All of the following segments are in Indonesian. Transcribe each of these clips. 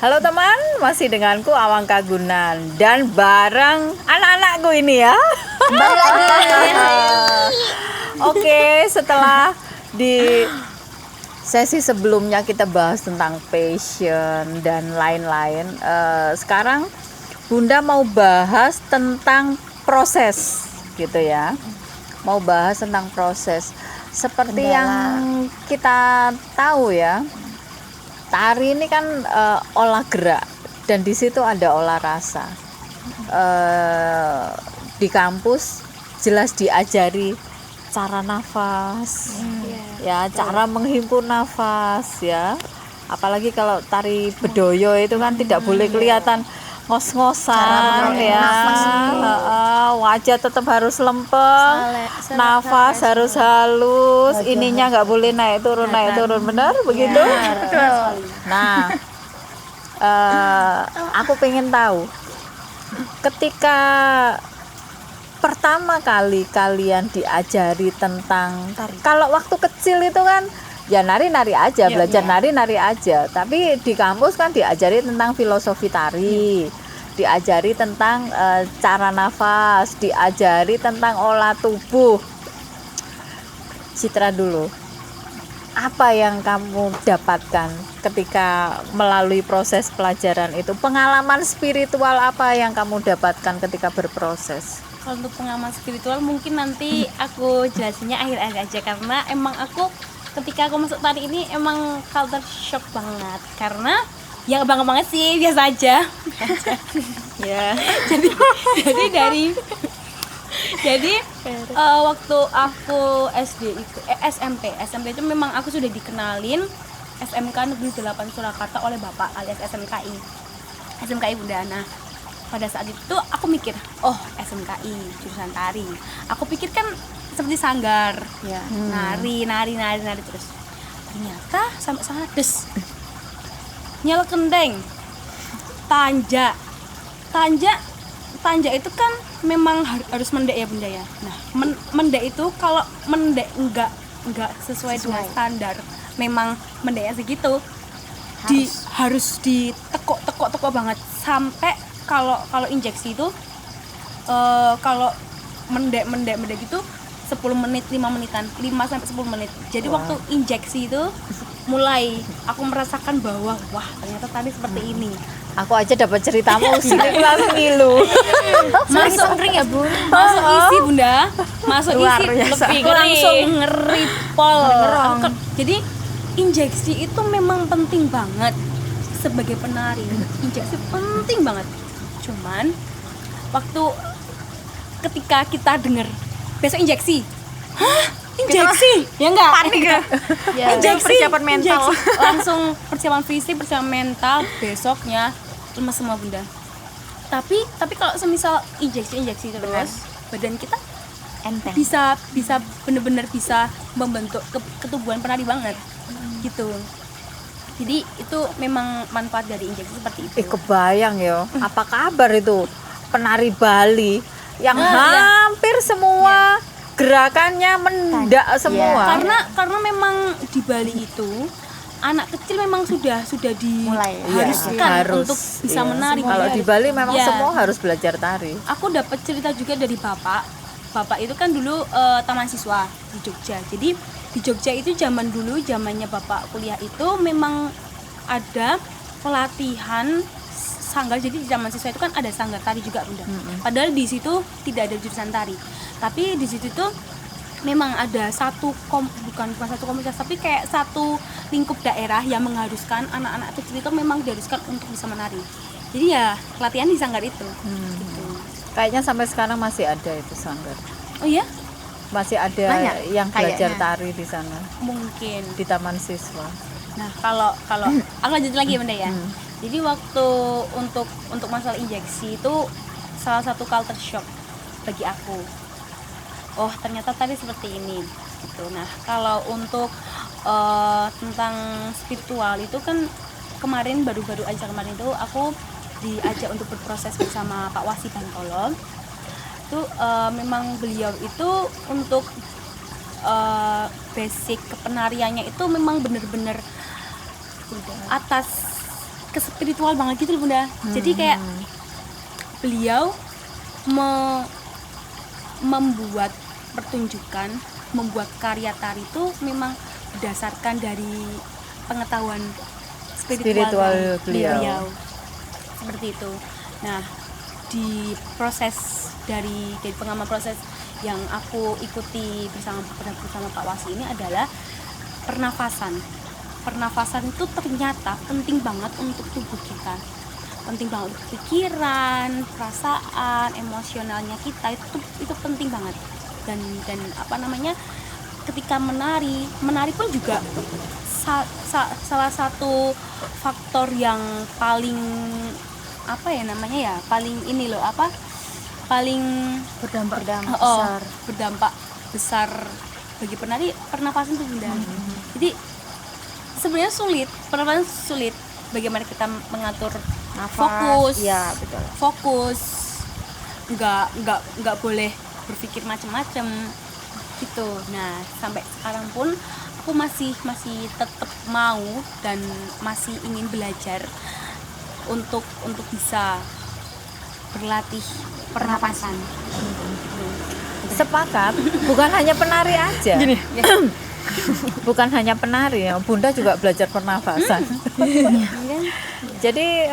Halo teman, masih denganku Awang Kagunan dan bareng anak-anakku ini ya. Oke, setelah di sesi sebelumnya kita bahas tentang passion dan lain-lain, sekarang Bunda mau bahas tentang proses gitu ya. Mau bahas tentang proses. Seperti yang kita tahu ya, tari ini kan olah gerak dan di situ ada olah rasa. Di kampus jelas diajari cara nafas, ya cara menghimpun nafas ya. Apalagi kalau tari bedoyo itu kan tidak boleh kelihatan ngos-ngosan ya. Wajah tetap harus lempeng, nafas harus halus, ininya nggak boleh naik turun benar begitu? Nah, aku pengen tahu ketika pertama kali kalian diajari tentang kalau waktu kecil itu kan ya nari-nari aja, belajar nari-nari aja. Tapi di kampus kan diajari tentang filosofi tari, diajari tentang cara nafas, diajari tentang olah tubuh. Citra dulu, apa yang kamu dapatkan ketika melalui proses pelajaran itu? Pengalaman spiritual apa yang kamu dapatkan ketika berproses? Kalau untuk pengalaman spiritual mungkin nanti aku jelasinnya akhir-akhir aja, karena emang aku ketika aku masuk tari ini emang culture shock banget, karena ya bangga banget sih, biasa aja. Ya. Jadi waktu aku SD itu SMP itu memang aku sudah dikenalin SMK Negeri 8 Surakarta oleh Bapak alias SMKI Bunda. Nah, pada saat itu aku mikir, oh SMKI jurusan tari. Aku pikir kan seperti sanggar, ya, nari terus. Ternyata sampai sana nyel kendeng, tanja itu kan memang harus mendek ya Bunda ya. Nah, mendek itu kalau mendek enggak sesuai dengan standar, memang mendeknya segitu, harus ditekuk banget sampai kalau injeksi itu kalau mendek gitu 10 menit, 5 menitan, 5 sampai 10 menit. Jadi waktu injeksi itu mulai aku merasakan bahwa wah, ternyata tadi seperti ini. Aku aja dapat ceritamu sih, langsung ngilu. Masuk ring ya Bun, masuk isi Bunda, masuk isi lebih langsung ngeripol. Jadi injeksi itu memang penting banget sebagai penari. Injeksi penting banget. Cuman waktu ketika kita dengar besok injeksi, injeksi ya enggak, panik ya. Injeksi, persiapan mental, langsung persiapan fisik, persiapan mental, besoknya lemas semua Bunda. Tapi kalau semisal injeksi terus, badan kita enteng, bisa benar-benar bisa membentuk ketubuhan penari banget gitu. Jadi itu memang manfaat dari injeksi seperti itu. Kebayang ya. Apa kabar itu penari Bali yang hampir semua gerakannya mendak semua. Karena memang di Bali itu anak kecil memang sudah diharuskan untuk bisa menari. Kalau di Bali memang semua harus belajar tari. Aku dapat cerita juga dari bapak itu kan dulu taman siswa di Jogja. Jadi di Jogja itu zamannya bapak kuliah itu memang ada pelatihan sanggar. Jadi di taman siswa itu kan ada sanggar tari juga Bunda. Padahal di situ tidak ada jurusan tari. Tapi di situ tuh memang ada bukan satu komunitas, tapi kayak satu lingkup daerah yang mengharuskan anak-anak kecil itu memang diharuskan untuk bisa menari. Jadi ya latihan di sanggar itu. Gitu. Kayaknya sampai sekarang masih ada itu sanggar. Oh iya? Masih ada yang belajar tari di sana. Mungkin di taman siswa. Nah, kalau aku lanjut lagi Bunda ya. Jadi waktu untuk masalah injeksi itu salah satu culture shock bagi aku. Oh, ternyata tadi seperti ini gitu. Nah, kalau untuk tentang spiritual itu kan baru-baru aja kemarin itu aku diajak untuk berproses bersama Pak Wasi Bantolo. Itu memang beliau itu untuk basic kepenariannya itu memang benar-benar atas ke spiritual banget gitu loh Bunda. Jadi kayak beliau membuat pertunjukan, membuat karya tari itu memang berdasarkan dari pengetahuan spiritual beliau. Seperti itu. Nah, di proses dari pengaman proses yang aku ikuti bersama Pak Wasi ini adalah pernafasan. Pernafasan itu ternyata penting banget untuk tubuh kita, penting banget untuk pikiran, perasaan, emosionalnya kita itu penting banget. Dan ketika menari pun juga salah satu faktor yang paling paling berdampak besar bagi penari, pernafasan itu Bunda. Jadi sebenarnya pernafasan sulit bagaimana kita mengatur Nafas, fokus, ya betul. Fokus, nggak boleh berpikir macam-macam gitu. Nah, sampai sekarang pun aku masih tetap mau dan masih ingin belajar untuk bisa berlatih pernapasan. Sepakat, bukan hanya penari aja. Bukan hanya penari ya, Bunda juga belajar pernafasan. Jadi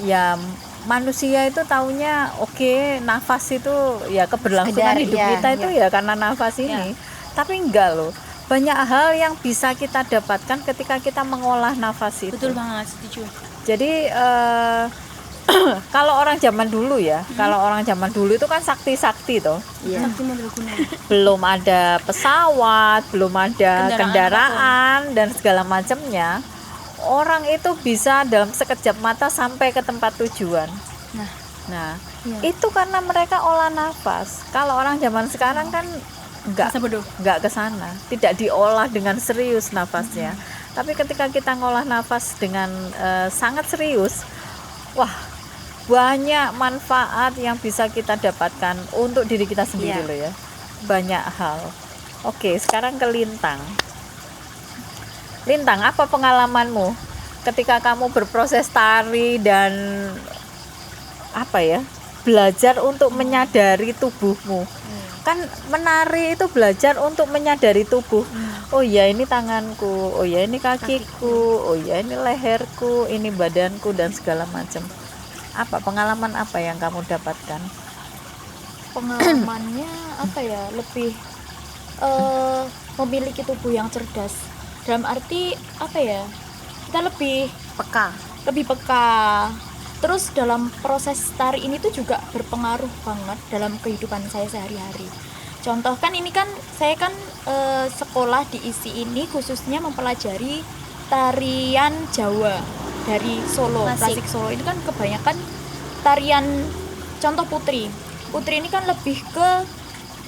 ya manusia itu taunya oke, nafas itu ya keberlangsungan hidup kita itu ya karena nafas ini. Tapi enggak loh. Banyak hal yang bisa kita dapatkan ketika kita mengolah nafas itu. Betul banget, setuju. Jadi kalau orang zaman dulu itu kan sakti-sakti toh. Sakti mandraguna. Belum ada pesawat, belum ada kendaraan dan segala macamnya. Orang itu bisa dalam sekejap mata sampai ke tempat tujuan. Nah, itu karena mereka olah nafas. Kalau orang zaman sekarang kan enggak ke sana, tidak diolah dengan serius nafasnya. Tapi ketika kita ngolah nafas dengan sangat serius, wah, banyak manfaat yang bisa kita dapatkan untuk diri kita sendiri loh ya. Banyak hal. Oke, sekarang ke Lintang. Lintang, apa pengalamanmu ketika kamu berproses tari dan belajar untuk menyadari tubuhmu? Kan menari itu belajar untuk menyadari tubuh. Oh ya, ini tanganku, oh ya ini kakiku, oh ya ini leherku, ini badanku dan segala macam. Pengalaman apa yang kamu dapatkan? Pengalamannya lebih memiliki tubuh yang cerdas. Dalam arti kita lebih peka. Terus dalam proses tari ini tuh juga berpengaruh banget dalam kehidupan saya sehari-hari. Contoh kan ini kan saya kan sekolah di ISI ini khususnya mempelajari tarian Jawa dari Solo, klasik Solo. Ini kan kebanyakan tarian contoh putri ini kan lebih ke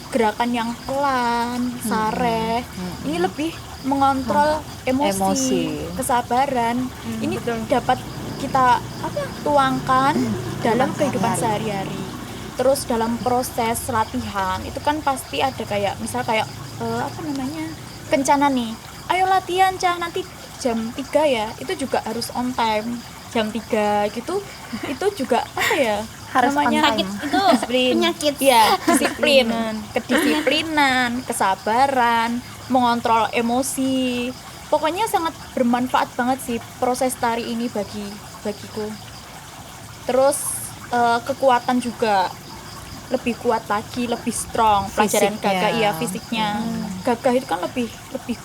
gerakan yang pelan, sareh. Ini lebih mengontrol emosi. Kesabaran. Ini dapat kita tuangkan dalam kehidupan sehari-hari. Terus dalam proses latihan itu kan pasti ada kayak misal kayak kencana nih. Ayo latihan Cah, nanti jam 3 ya. Itu juga harus on time. Jam 3 gitu. Itu juga harus namanya sakit itu penyakit. Ya, disiplin, kedisiplinan, kesabaran, mengontrol emosi. Pokoknya sangat bermanfaat banget sih proses tari ini bagiku. Terus kekuatan juga lebih kuat lagi, lebih strong. Pelajaran gagah fisiknya. Gagah itu kan lebih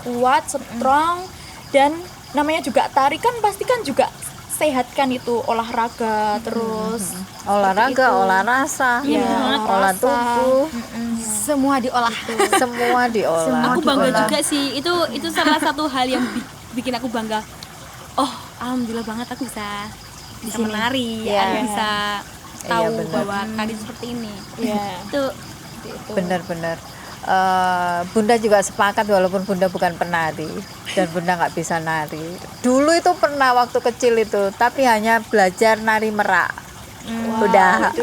kuat, strong, dan namanya juga tari kan pasti kan juga sehatkan itu olahraga terus olahraga, olah rasa, olah tubuh, Semua diolah. Semua Aku bangga juga sih. Itu salah satu hal yang bikin aku bangga. Oh, alhamdulillah banget aku bisa menari, bisa tahu bahwa tari seperti ini. Itu benar-benar. Bunda juga sepakat walaupun Bunda bukan penari dan Bunda nggak bisa nari. Dulu itu pernah waktu kecil itu, tapi hanya belajar nari merak. Udah.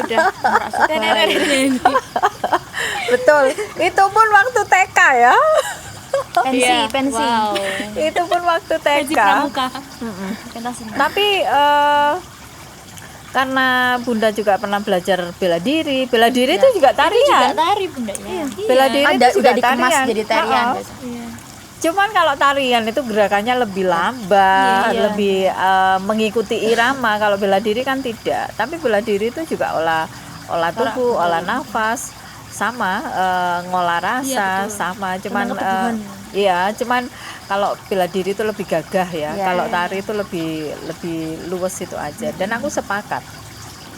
merak Betul. Itu pun waktu TK ya. pensi. Wow. Itu pun waktu Pensi TK. pramuka. Pentas seni. Tapi karena Bunda juga pernah belajar bela diri itu juga Juga tarian. tari Bunda ya. Bela diri itu juga udah dikemas tarian. jadi tarian. Oh. Cuman kalau tarian itu gerakannya lebih lambat, Iya. lebih mengikuti irama. Kalau bela diri kan tidak. Tapi bela diri itu juga olah tubuh, olah nafas, sama ngolah rasa, sama. Cuman cuman kalau bela diri itu lebih gagah ya. Iya, Kalau iya. tari itu lebih luwes itu aja. Dan aku sepakat.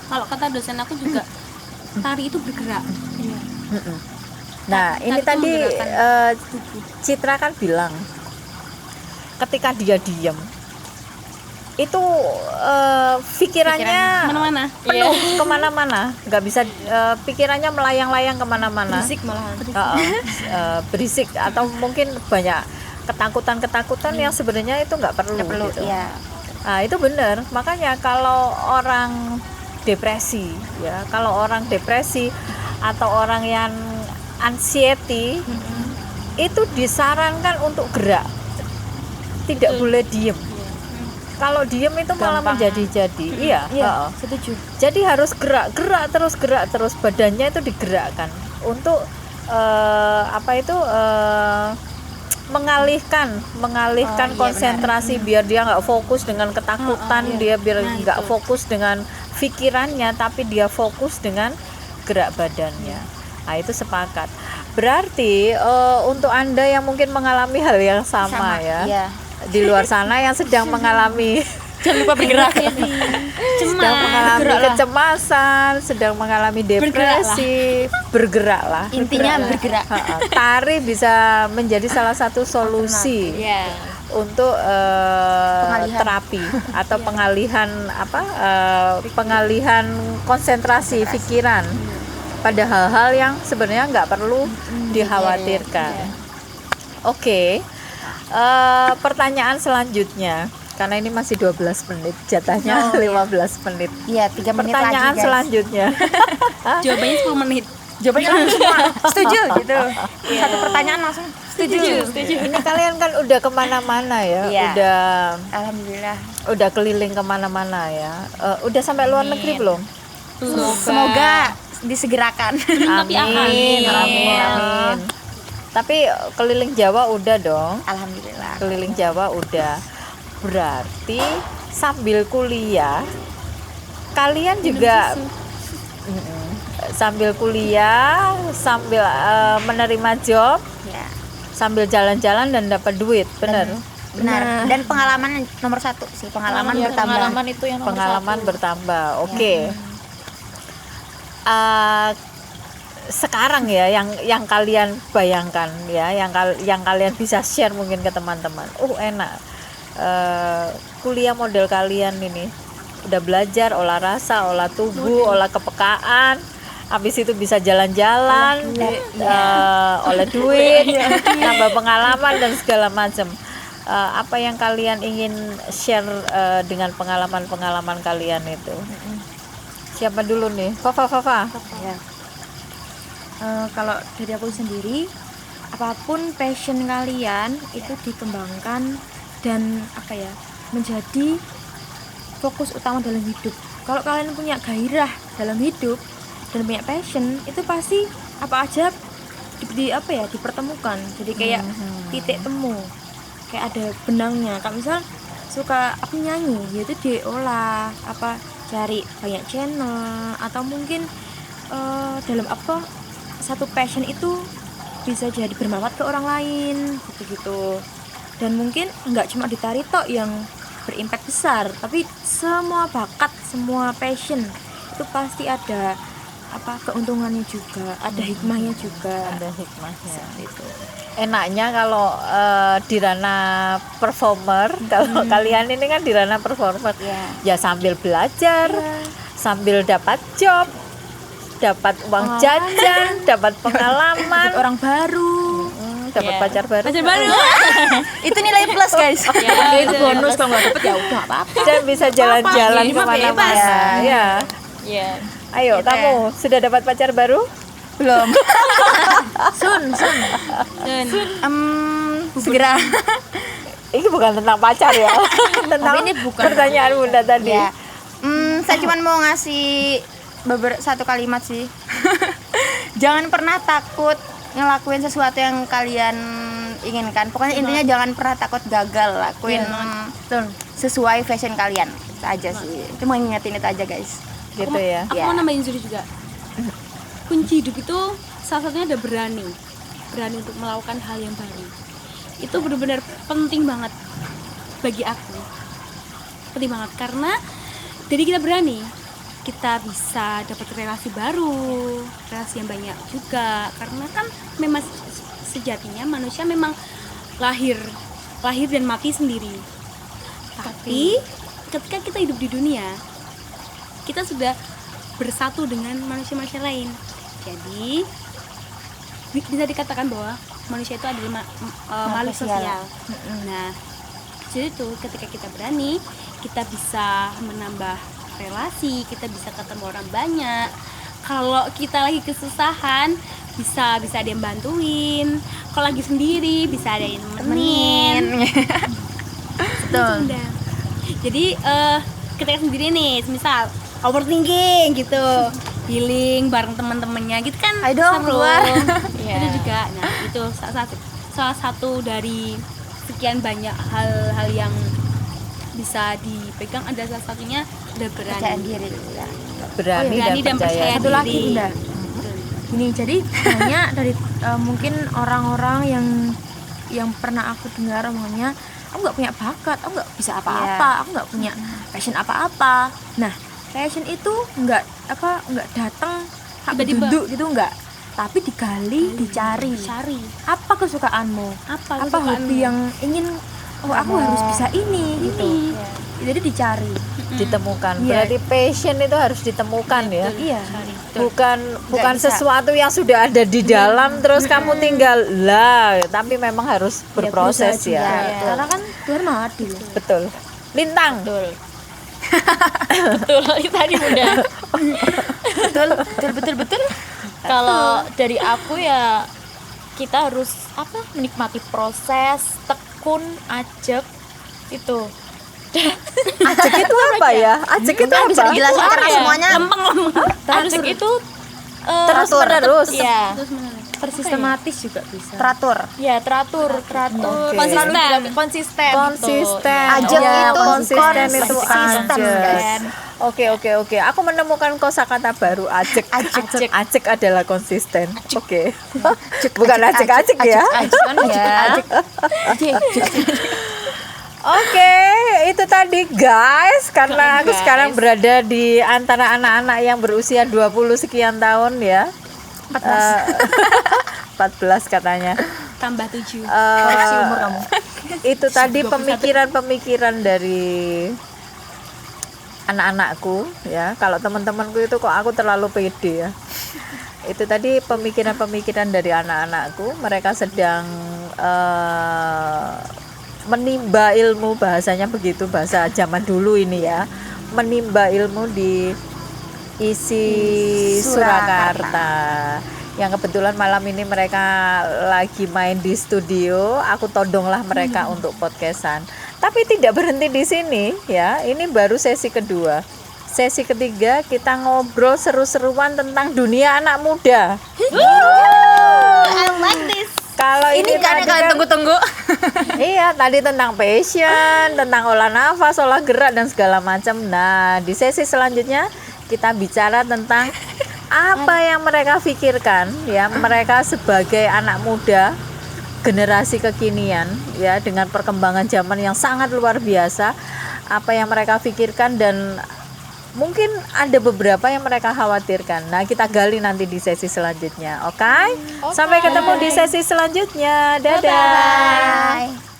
Kalau kata dosen aku juga tari itu bergerak. Mm-mm. Nah, ini Tari itu tadi menggerakkan Citra kan bilang ketika dia diem itu pikirannya Mana-mana. penuh kemana-mana, nggak bisa pikirannya melayang-layang kemana-mana. Berisik malahan. Berisik atau mungkin banyak ketakutan yang sebenarnya itu nggak perlu. Gitu. Iya. Nah, itu benar. Makanya kalau orang depresi ya, kalau orang depresi atau orang yang anxiety itu disarankan untuk gerak. Tidak boleh diem. Kalau diem itu malah Gampang. menjadi-jadi. Iya, heeh. Setuju. Jadi harus gerak terus badannya itu digerakkan untuk mengalihkan iya, konsentrasi biar dia nggak fokus dengan ketakutan, dia biar nggak fokus dengan pikirannya, tapi dia fokus dengan gerak badannya. Nah, itu sepakat. Berarti untuk Anda yang mungkin mengalami hal yang sama ya, Iya. di luar sana yang sedang mengalami Jangan lupa bergerak. sedang mengalami kecemasan, sedang mengalami depresi, bergeraklah. Intinya bergerak. Tari bisa menjadi salah satu solusi Iya. untuk Pengalihan. terapi atau pengalihan konsentrasi pikiran pada hal-hal yang sebenarnya nggak perlu dikhawatirkan. Oke. Pertanyaan selanjutnya, karena ini masih 12 menit, jatahnya 15 menit. Iya, 3 menit lagi, Pertanyaan guys. selanjutnya. Jawabannya 10 menit. Jawabannya langsung semua setuju gitu. Satu pertanyaan langsung setuju. Ini kalian kan udah kemana-mana ya, Iya. udah Alhamdulillah. keliling kemana-mana ya. Udah sampai luar negeri belum? Semoga disegerakan. Amin. Tapi keliling Jawa udah dong. Alhamdulillah. Keliling Jawa udah. Berarti sambil kuliah kalian juga sambil kuliah, sambil menerima job, Ya. sambil jalan-jalan dan dapat duit, benar? Benar. Dan pengalaman nomor 1 sih, pengalaman bertambah. Pengalaman itu yang nomor Pengalaman satu. bertambah. Oke. Sekarang ya yang kalian bayangkan ya, yang kalian bisa share mungkin ke teman-teman. Enak. Kuliah model kalian ini udah belajar olah rasa, olah tubuh, olah kepekaan, habis itu bisa jalan-jalan, olah duit, nambah pengalaman dan segala macam. Apa yang kalian ingin share dengan pengalaman kalian itu? Siapa dulu nih? Fafa. Ya. Kalau dari aku sendiri, apapun passion kalian itu dikembangkan dan menjadi fokus utama dalam hidup. Kalau kalian punya gairah dalam hidup dan punya passion, itu pasti apa aja dipertemukan. Jadi kayak titik temu, kayak ada benangnya. Kalau misal suka aku nyanyi, yaitu diolah cari banyak channel, atau mungkin dalam satu passion itu bisa jadi bermanfaat ke orang lain gitu. Dan mungkin nggak cuma di tari tok yang berimpact besar, tapi semua bakat, semua passion itu pasti ada keuntungannya juga, ada hikmahnya juga. Ada hikmahnya itu. Enaknya kalau di ranah performer, kalau kalian ini kan di ranah performer, ya sambil belajar, sambil dapat job, dapat uang jajan, dapat pengalaman, Dapat orang baru, dapat pacar baru, itu nilai plus guys. Itu bonus. Kalau nggak dapet ya udah apa-apa. dan bisa jalan-jalan Ini mah kemana-mana. bebas. Ya. Iya. Ayo, kamu sudah dapat pacar baru? Belum. Sun. segera. Ini bukan tentang pacar ya. Tentang Tapi ini bukan. pertanyaan Bunda tadi. Ya. Saya cuma mau ngasih satu kalimat sih. Jangan pernah takut ngelakuin sesuatu yang kalian inginkan. Pokoknya intinya jangan pernah takut gagal, lakuin Betul. sesuai fashion kalian. Itu aja sih. Itu mau ngingetin itu aja, guys. Gitu ya. Aku mau nambahin Zuri juga. Kunci hidup itu salah satunya ada berani untuk melakukan hal yang baru. Itu benar-benar penting banget bagi aku. Penting banget karena dari kita berani, kita bisa dapat relasi baru, relasi yang banyak juga. Karena kan memang sejatinya manusia memang lahir dan mati sendiri. Tapi ketika kita hidup di dunia, kita sudah bersatu dengan manusia-manusia lain. Jadi bisa dikatakan bahwa manusia itu adalah makhluk sosial. Nah, jadi itu ketika kita berani, kita bisa menambah relasi, kita bisa ketemu orang banyak. Kalau kita lagi kesusahan, bisa ada yang bantuin. Kalau lagi sendiri, bisa ada yang nemenin. Betul. Udah. Jadi ketika sendiri nih, misal overthinking gitu, healing bareng teman-temannya gitu kan. Ayo dong, seru. keluar. Itu juga. Nah, itu salah satu dari sekian banyak hal-hal yang bisa dipegang, ada salah satunya ada Percaya berani. diri ya. Berani, dan percaya. Satu lagi, diri. Bunda. Gini, jadi banyak dari mungkin orang-orang yang pernah aku dengar omongannya, aku nggak punya bakat, aku nggak bisa apa-apa, aku nggak punya passion apa-apa. Nah, passion itu nggak datang Tiba-tiba. duduk gitu, nggak, tapi digali, dicari. Apa kesukaanmu? Apa Hobi yang ingin aku harus bisa ini gitu. Jadi dicari. Ditemukan. Iya. Berarti passion itu harus ditemukan ya. Iya. Bukan bisa. sesuatu yang sudah ada di dalam terus kamu tinggal lah, tapi memang harus berproses berusaha ya. juga. Betul. Karena kan Tuhan maha adil. Betul. Lintang. Betul itu tadi Bunda. betul. Kalau dari aku ya, kita harus menikmati proses, tekun, ajak itu. Ajek itu apa ya? Ajek itu apa? Bisa dijelasin karena ya? semuanya Ajak itu Terus menerus. ya Terus menarik. tersistematis juga bisa. Teratur. ya teratur Oke. konsisten Konsisten. Ajak Oh, itu konsisten itu konsisten, ajek. guys. Oke. Aku menemukan kosakata baru, ajek. Ajek adalah konsisten. Oke. Bukan ajek-ajek ya. Oke, itu tadi guys, karena aku sekarang berada di antara anak-anak yang berusia 20 sekian tahun ya. 14 katanya. Tambah 7. Koreksi umur kamu. Itu tadi pemikiran-pemikiran dari anak-anakku ya. Kalau teman-temanku itu kok aku terlalu pede ya. Itu tadi pemikiran-pemikiran dari anak-anakku. Mereka sedang menimba ilmu, bahasanya begitu, bahasa zaman dulu ini ya, menimba ilmu di isi Surakarta. Yang kebetulan malam ini mereka lagi main di studio, aku todonglah mereka untuk podcastan. Tapi tidak berhenti di sini ya, ini baru sesi kedua. Sesi ketiga kita ngobrol seru-seruan tentang dunia anak muda. I like this. Kalau Ini kan yang kalian tunggu-tunggu. Iya, tadi tentang passion, tentang olah nafas, olah gerak dan segala macam. Nah, di sesi selanjutnya kita bicara tentang apa yang mereka pikirkan ya, mereka sebagai anak muda generasi kekinian ya, dengan perkembangan zaman yang sangat luar biasa, apa yang mereka pikirkan dan mungkin ada beberapa yang mereka khawatirkan. Nah, kita gali nanti di sesi selanjutnya. Oke? Sampai ketemu di sesi selanjutnya. Dadah. Bye.